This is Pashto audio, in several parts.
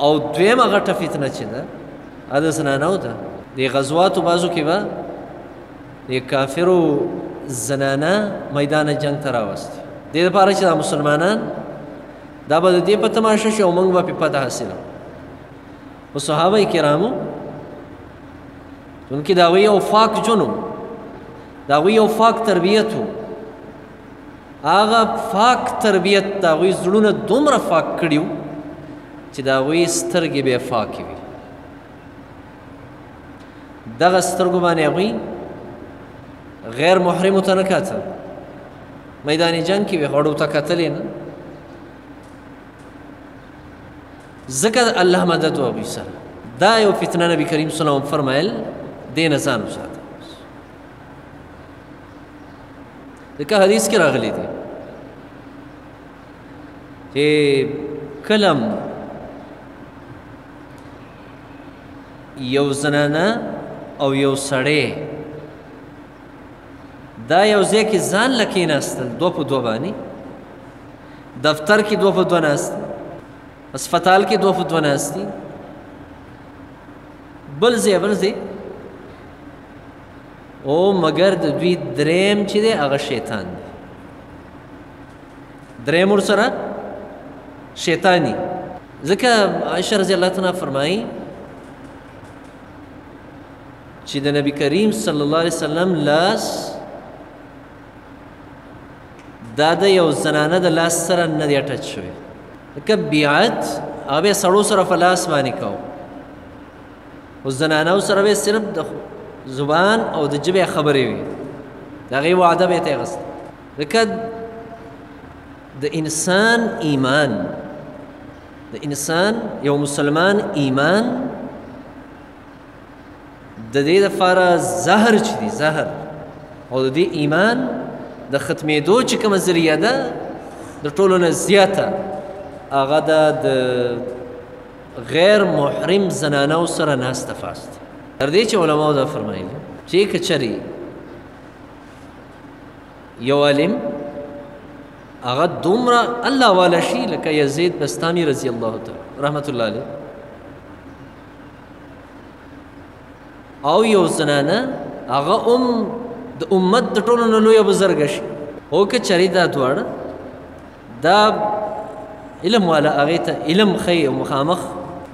او دویمه غټه فتنه چې ده هغه د زنانو ده. د غزواتو بعضو کې به د کافرو زنانه میدان جنگ ته راوستي، دې دپاره چې دا مسلمانان دا به د دې په تماشه شي او موږ به پې پته حاصله. خو صحابه کرامو چونکې د هغوی یو پاک ژوند و، د هغوی یو پاک تربیت و، هغه پاک تربیت د هغوی زړونه دومره پاک کړي وو چې د هغوی سترګې به یې پاکې وي. دغه سترګو باندې هغوی غیر محرمو ته نه کتل، میدان جنگ کې وې غړو ته کتلې نه، ځکه الله مدد و هغوی سره. دا یو فتنه نبي کریم صلی الله علیه وسلم فرمایل دې نه ځان وساته. ځکه حدیث کې راغلی دی چې کلم یو زنانه او یو سړی دا یو ځای کې ځان له کېناستل دوه په دوه باندې، دفتر کې دوه په دوه ناست، اسپتال کې دوه په دوه ناستي، بل ځای او مگر د دوی دریم چې دی هغه شیطان دی، دریم ورسره شیطانی. ځکه عایشه رضی الله عنها فرمایي چې د نبی کریم صلی الله علیه وسلم لاس دا د یو زنانه د لاس سره نه دی ټچ شوی، ځکه بیعت هغه به سړو سره په لاس باندې کوو، او زنانو سره به صرف د زبان او د ژبې خبرې وي، د هغې وعده به یې ترې اخیسته. ځکه د انسان ایمان، د انسان یو مسلمان ایمان د دې دپاره زهر چې دی زهر، او د دې ایمان د ختمېدو چې کومه ذریعه ده د ټولو نه زیاته هغه ده د غیر محرم زنانو سره ناسته فاسته. تر دې چې علماو دا فرمایلي چې که چرې یو عالم هغه دومره الله والا شي لکه یزید بستامي رضی الله تعالی رحمت الله علیه، او یو زنانه هغه د امت د ټولو نه لویه بزرګه شي، او که چرې دا دواړه دا علم والا هغې ته علم ښیي او مخامخ،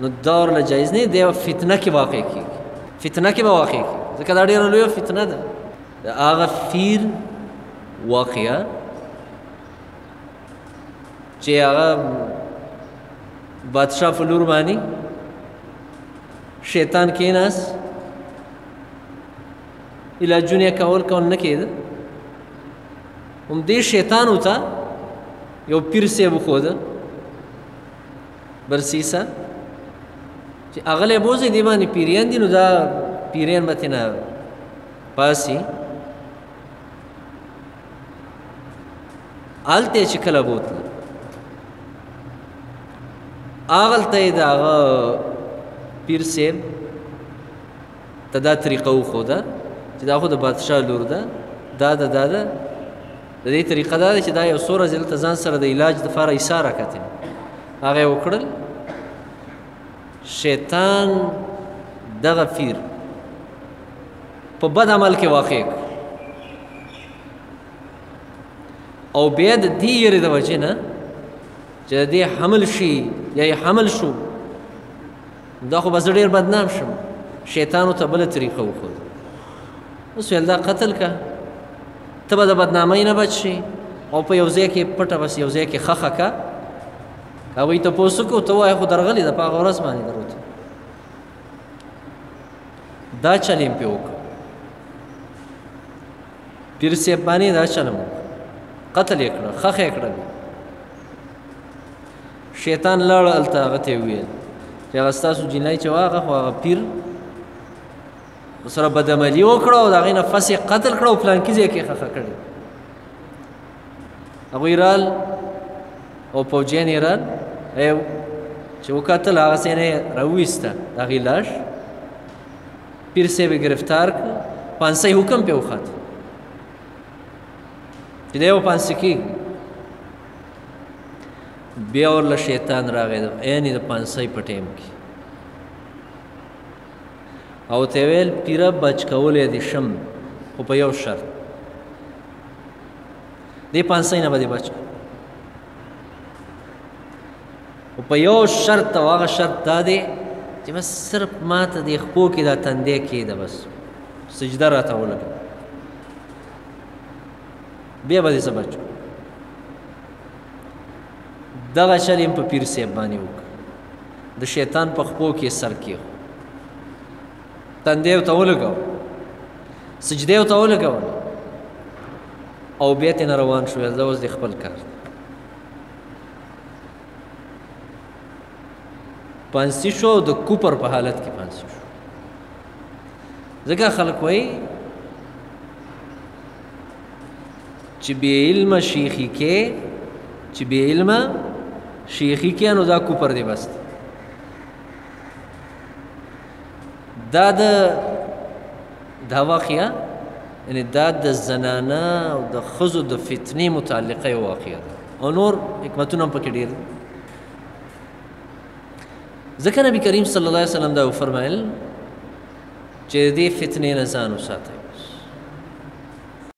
نو دا ورله جایز نه دی، فتنه کې واقع کېږي، فتنه کې به واقع کېږي. ځکه دا ډېره لویه فتنه ده. د هغه فیر واقعه چې هغه بادشاه په لور باندې شیطان کېناست، علاجونه یې کول نه کېده، همدې شیطانو ته یو پیر صاحب وښوده برسیسه چې هغه لی بوځئ دې باندې پیریان دي، نو دا پیریان به ترې نه پاسي. هلته یې چې کله بوتله هغلته یې د هغه پیر صاحب ته دا طریقه وښوده چې دا خو د بادشاه لور ده، دا د دې طریقه دا ده چې دا یو څو ورځې دلته ځان سره د علاج دپاره ایسار راکتل، هغه یې وکړل. شیطان دغه پیر په بد عمل کې واقع کړ، او بیا د دې یېرې د وجې نه چې د دې حمل شي یا یې حمل شو، دا خو به زه ډېر بدنام شم، شیطانو ته بله طریقه وښوده. اوس ویل دا قتل که ته به د بدنامۍ نه بچ شي، او په یو ځای کې پټه بس یو ځای کې خښه که هغوی تپوس وکړو ته ووایه خو درغلې ده په هغه ورځ باندې دروته. دا چل یې پرې وکړه، پیر صاحب باندې دا چل م وکړه، قتل یې کړه، خښه یې کړه. شیطان لاړ هلته هغه ته یې وویل چې هغه ستاسو جنۍ چې وه هغه خو هغه پیر ورسره بدعملي وکړه او د هغې نه فس یې قتل کړه او پلانکي ځای کې یې خښه کړې. هغوی رال او پوجیان یې رال چې وکتل هغه ځای نه یې راوویسته د هغې لاش، پیر صاحب یې ګرفتار کړه، پانسۍ حکم پرې وخوت چې دی به پانسي کېږي. بیا ورله شیطان راغی یعنې د پانسۍ په ټیم کې او ته ویل پیره بچ کولی دې شم خو په یو شرط دې پانسۍ نه به دې بچ خو په یو شرط او هغه شرط دا دی چې بس صرف ما ته دې خپو کې دا تندی کېده بس سجده راته ولګه بیا به دې زه بچ دغه چل یې په پیر صاحب باندې وکړه د شیطان په خپو کې سر کېښود تندی ورته ولګاوه سجدې ورته ولګوله او بیا ترې نه روان شو دا اوس د خپل کار پانسي شو د کوپر په حالت کې پانسي شو ځکه خلک وایي چې بې علمه شیخي کې چې بې علمه شیخي کې نو دا کوپر دی بس دا دا واقعه یعنی دا د زنانه او د ښځو د فتنې متعلقه یو واقعه ده او نور حکمتونه هم پکې ډېر ځکه نبي کریم صلی الله علیه وسلم دا وفرمایل چې دې فتنې نه ځان وساتئ